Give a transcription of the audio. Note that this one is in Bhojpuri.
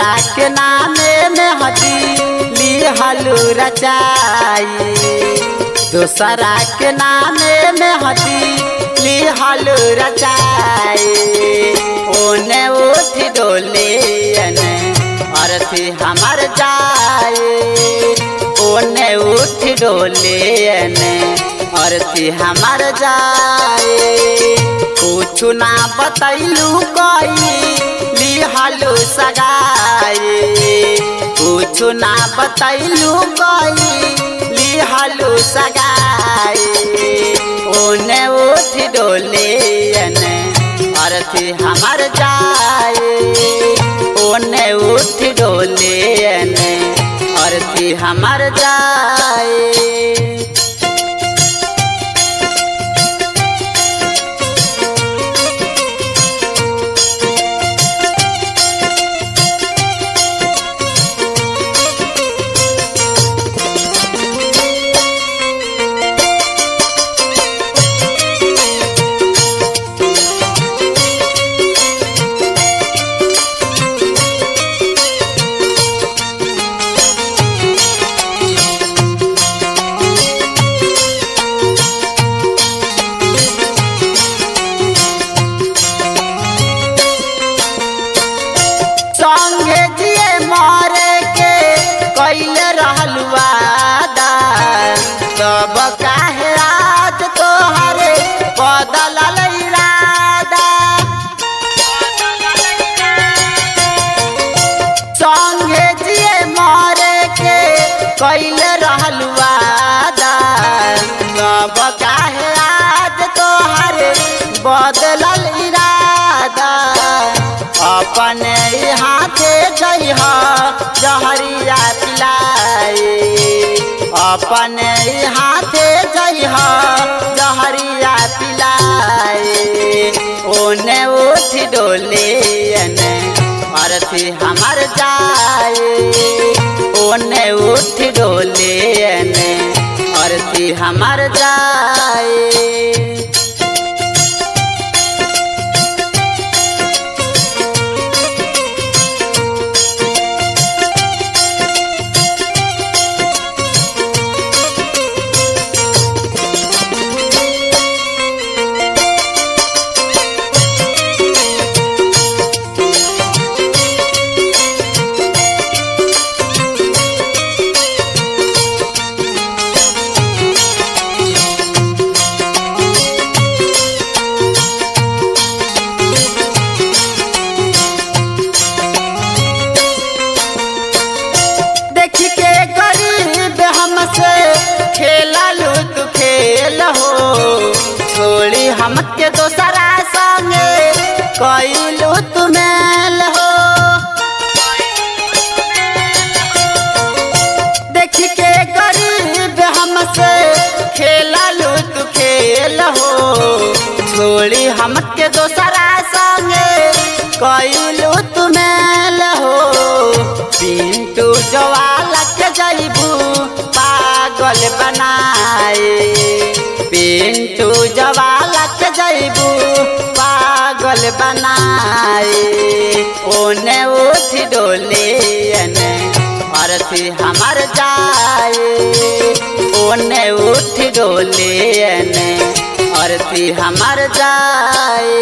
दोसरा के नामे में हदी लिहलू रचाई, दोसरा के नामे में हदी लिहलू रचाई। ओने उठ डोले अर्थी हमार जाए, ओने उठ डोले अर्थी हमार जाए। कुछ ना बतैलू कोई लिहलू सगाई, कुछ ना बतैलू कोई लिहलू सगाई। ओने उठ डोले अर्थी हमार जाए, ओने उठ डोले अर्थी हमार जाए। तब काहे आज तोहरे बदलल इरादा, संगे जिए मरे के कैले रहल वादा। तब काहे आज तोहरे बदलल इरादा, अपने हाथे जइह जहरिया पिलाई, अपने हाथे जइह जहरिया पिलाई। ओने उठ डोले अर्थी हमार जाए, ओने उठ डोले अर्थी हमार जाए। खेललू तू खेल हो छोड़ी हमके दोसरा संगे कैलू तू मेल हो। देख के गरीब हमसे खेललू तू खेल हो छोड़ी हमके दोसरा संगे कैलू तू मेल हो। पिंटू जवाला के जइबू पागल बनाए, पिंटू जवाला के जइबू पागल बनाए। ओने उठ डोले अर्थी हमार जाए, ओने उठ डोले अर्थी हमार जाए।